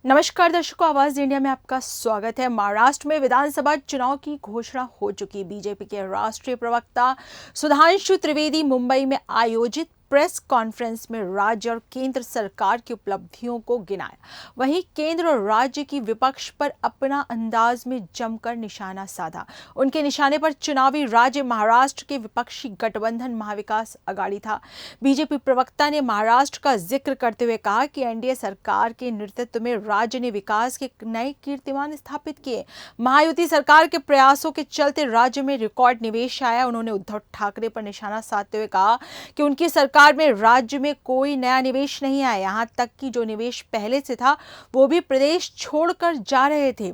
नमस्कार दर्शकों, आवाज इंडिया में आपका स्वागत है। महाराष्ट्र में विधानसभा चुनाव की घोषणा हो चुकी। बीजेपी के राष्ट्रीय प्रवक्ता सुधांशु त्रिवेदी मुंबई में आयोजित प्रेस कॉन्फ्रेंस में राज्य और केंद्र सरकार की उपलब्धियों को गिनाया। वहीं केंद्र और राज्य की विपक्ष पर अपना अंदाज में जमकर निशाना साधा। उनके निशाने पर चुनावी राज्य महाराष्ट्र के विपक्षी गठबंधन महाविकास अघाड़ी था। बीजेपी प्रवक्ता ने महाराष्ट्र का जिक्र करते हुए कहा कि एनडीए सरकार के नेतृत्व में राज्य ने विकास के नए कीर्तिमान स्थापित किए। महायुति सरकार के प्रयासों के चलते राज्य में रिकॉर्ड निवेश आया। उन्होंने उद्धव ठाकरे पर निशाना साधते हुए कहा कि उनकी सरकार में राज्य में कोई नया निवेश नहीं आया। यहां तक कि जो निवेश पहले से था वो भी प्रदेश छोड़कर जा रहे थे।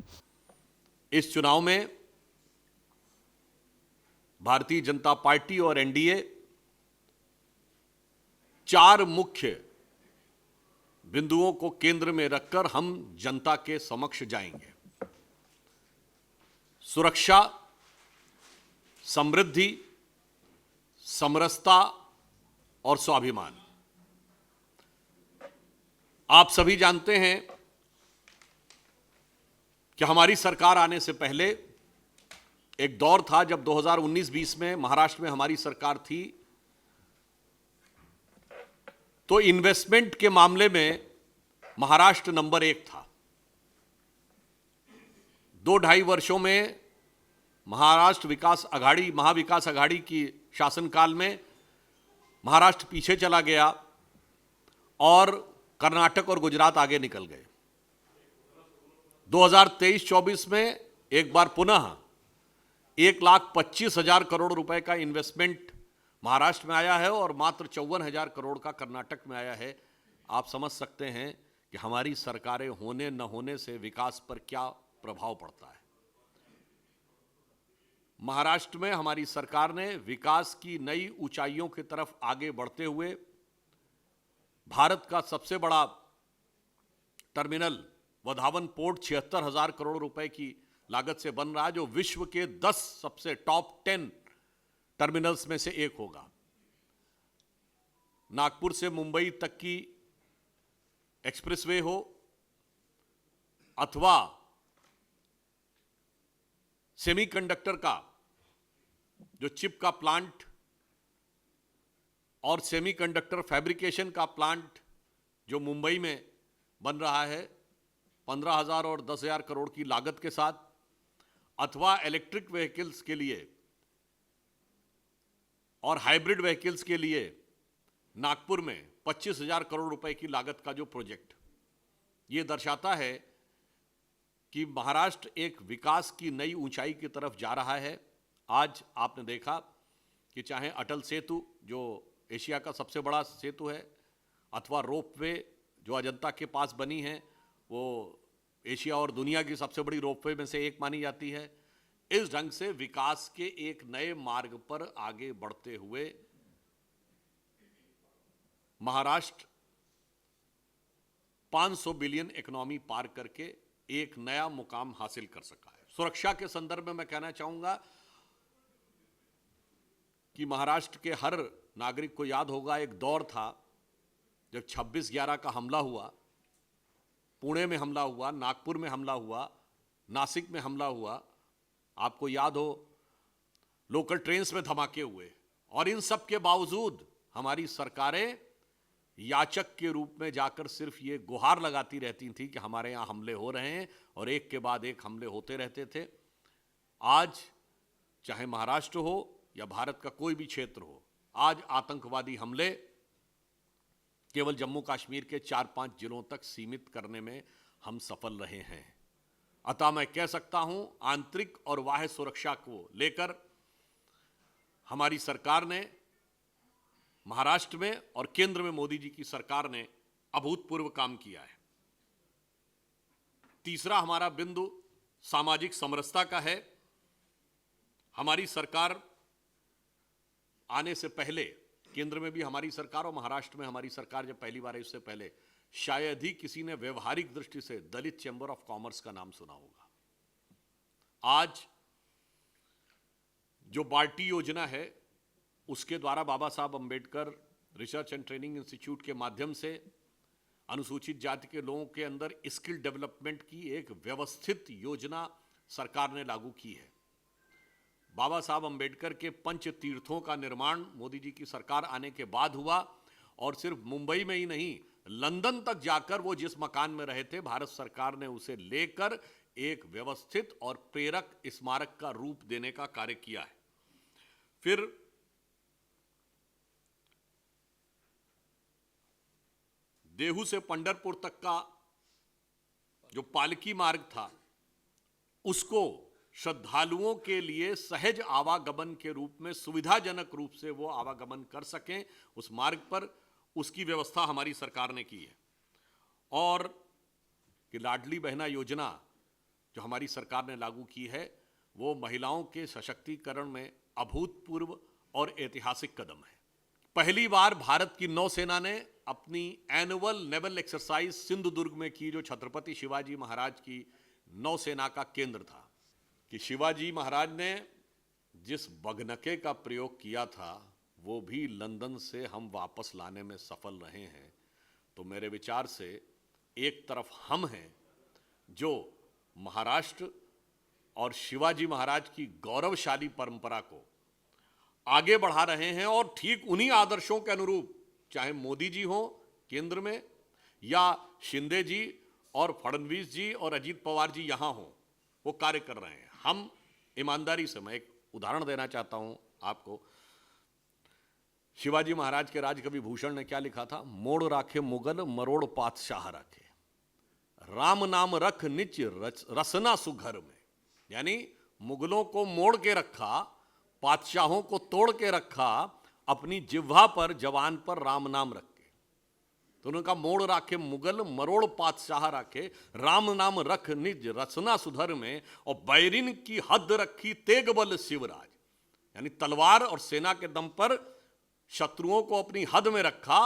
इस चुनाव में भारतीय जनता पार्टी और एनडीए चार मुख्य बिंदुओं को केंद्र में रखकर हम जनता के समक्ष जाएंगे। सुरक्षा, समृद्धि, समरसता और स्वाभिमान। आप सभी जानते हैं कि हमारी सरकार आने से पहले एक दौर था जब 2019-20 में महाराष्ट्र में हमारी सरकार थी, तो इन्वेस्टमेंट के मामले में महाराष्ट्र नंबर 1 था। 2-2.5 वर्षों में महाविकास अघाड़ी की शासनकाल में महाराष्ट्र पीछे चला गया और कर्नाटक और गुजरात आगे निकल गए। 2023-24 में एक बार पुनः 1,25,000 करोड़ रुपए का इन्वेस्टमेंट महाराष्ट्र में आया है और मात्र 54,000 करोड़ का कर्नाटक में आया है। आप समझ सकते हैं कि हमारी सरकारें होने न होने से विकास पर क्या प्रभाव पड़ता है। महाराष्ट्र में हमारी सरकार ने विकास की नई ऊंचाइयों की तरफ आगे बढ़ते हुए भारत का सबसे बड़ा टर्मिनल वधावन पोर्ट 76,000 करोड़ रुपए की लागत से बन रहा है, जो विश्व के 10 सबसे टॉप 10 टर्मिनल्स में से एक होगा। नागपुर से मुंबई तक की एक्सप्रेसवे हो अथवा सेमीकंडक्टर का जो चिप का प्लांट और सेमीकंडक्टर फैब्रिकेशन का प्लांट जो मुंबई में बन रहा है 15,000 और 10,000 करोड़ की लागत के साथ, अथवा इलेक्ट्रिक व्हीकल्स के लिए और हाइब्रिड व्हीकल्स के लिए नागपुर में 25,000 करोड़ रुपए की लागत का जो प्रोजेक्ट, ये दर्शाता है कि महाराष्ट्र एक विकास की नई ऊंचाई की तरफ जा रहा है। आज आपने देखा कि चाहे अटल सेतु जो एशिया का सबसे बड़ा सेतु है, अथवा रोपवे जो अजंता के पास बनी है, वो एशिया और दुनिया की सबसे बड़ी रोपवे में से एक मानी जाती है। इस ढंग से विकास के एक नए मार्ग पर आगे बढ़ते हुए महाराष्ट्र 500 बिलियन इकोनॉमी पार करके एक नया मुकाम हासिल कर सका है। सुरक्षा के संदर्भ में मैं कहना चाहूंगा कि महाराष्ट्र के हर नागरिक को याद होगा, एक दौर था जब 26/11 का हमला हुआ, पुणे में हमला हुआ, नागपुर में हमला हुआ, नासिक में हमला हुआ। आपको याद हो लोकल ट्रेन्स में धमाके हुए, और इन सब के बावजूद हमारी सरकारें याचक के रूप में जाकर सिर्फ ये गुहार लगाती रहती थी कि हमारे यहाँ हमले हो रहे हैं, और एक के बाद एक हमले होते रहते थे। आज चाहे महाराष्ट्र हो या भारत का कोई भी क्षेत्र हो, आज आतंकवादी हमले केवल जम्मू कश्मीर के 4-5 जिलों तक सीमित करने में हम सफल रहे हैं। अतः मैं कह सकता हूं, आंतरिक और बाह्य सुरक्षा को लेकर हमारी सरकार ने महाराष्ट्र में और केंद्र में मोदी जी की सरकार ने अभूतपूर्व काम किया है। तीसरा हमारा बिंदु सामाजिक समरसता का है। हमारी सरकार आने से पहले केंद्र में भी हमारी सरकार और महाराष्ट्र में हमारी सरकार जब पहली बार है, इससे पहले शायद ही किसी ने व्यवहारिक दृष्टि से दलित चैंबर ऑफ कॉमर्स का नाम सुना होगा। आज जो बार्टी योजना है, उसके द्वारा बाबा साहब Ambedkar research and training institute के माध्यम से अनुसूचित जाति के लोगों के अंदर स्किल डेवलपमेंट की एक व्यवस्थित योजना सरकार ने लागू की है। बाबा साहब अंबेडकर के पंच तीर्थों का निर्माण मोदी जी की सरकार आने के बाद हुआ, और सिर्फ मुंबई में ही नहीं, लंदन तक जाकर वो जिस मकान में रहे थे, भारत सरकार ने उसे लेकर एक व्यवस्थित और प्रेरक स्मारक का रूप देने का कार्य किया है। फिर देहू से पंढरपुर तक का जो पालकी मार्ग था, उसको श्रद्धालुओं के लिए सहज आवागमन के रूप में, सुविधाजनक रूप से वो आवागमन कर सकें उस मार्ग पर, उसकी व्यवस्था हमारी सरकार ने की है। और कि लाडली बहना योजना जो हमारी सरकार ने लागू की है, वो महिलाओं के सशक्तिकरण में अभूतपूर्व और ऐतिहासिक कदम है। पहली बार भारत की नौसेना ने अपनी एनुअल नेवल एक्सरसाइज सिंधुदुर्ग में की, जो छत्रपति शिवाजी महाराज की नौसेना का केंद्र था। कि शिवाजी महाराज ने जिस बगनके का प्रयोग किया था, वो भी लंदन से हम वापस लाने में सफल रहे हैं। तो मेरे विचार से एक तरफ हम हैं जो महाराष्ट्र और शिवाजी महाराज की गौरवशाली परंपरा को आगे बढ़ा रहे हैं, और ठीक उन्हीं आदर्शों के अनुरूप, चाहे मोदी जी हो केंद्र में, या शिंदे जी और फडणवीस जी और अजीत पवार जी यहां हो, वो कार्य कर रहे हैं। हम ईमानदारी से, मैं एक उदाहरण देना चाहता हूं आपको। शिवाजी महाराज के राजकवि भूषण ने क्या लिखा था? मोड़ राखे मुगल मरोड़ पातशाह राखे, राम नाम रख निच रसना सुघर में। यानी मुगलों को मोड़ के रखा, पातशाहों को तोड़ के रखा, अपनी जिह्वा पर, जवान पर राम नाम रख के। तो उन्होंने कहा मोड़ राखे मुगल मरोड़ पातशाह राखे, राम नाम रख निज रसना सुधर में, और बैरिन की हद रखी तेग बल शिवराज। यानी तलवार और सेना के दम पर शत्रुओं को अपनी हद में रखा,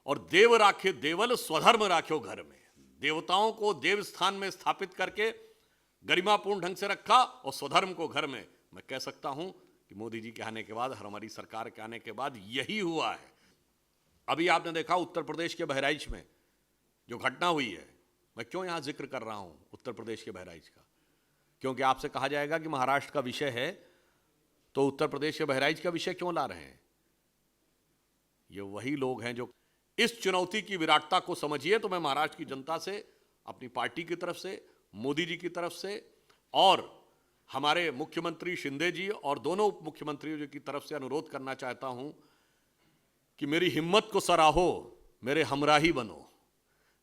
और देव राखे देवल स्वधर्म राख्यो घर में। देवताओं को देव स्थान में स्थापित करके गरिमापूर्ण ढंग से रखा, और स्वधर्म को घर में। मैं कह सकता हूं कि मोदी जी के आने के बाद, हमारी सरकार के आने के बाद यही हुआ है। अभी आपने देखा उत्तर प्रदेश के बहराइच में जो घटना हुई है, मैं क्यों यहां जिक्र कर रहा हूं उत्तर प्रदेश के बहराइच का? क्योंकि आपसे कहा जाएगा कि महाराष्ट्र का विषय है, तो उत्तर प्रदेश के बहराइच का विषय क्यों ला रहे हैं? ये वही लोग हैं जो इस चुनौती की विराटता को समझिए। तो मैं महाराष्ट्र की जनता से, अपनी पार्टी की तरफ से, मोदी जी की तरफ से, और हमारे मुख्यमंत्री शिंदे जी और दोनों उप मुख्यमंत्रियों की तरफ से अनुरोध करना चाहता हूं कि मेरी हिम्मत को सराहो, मेरे हमराही बनो।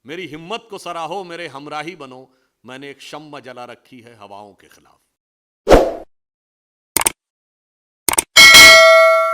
मेरी हिम्मत को सराहो, मेरे हमराही बनो। मैंने एक शम्मा जला रखी है हवाओं के खिलाफ।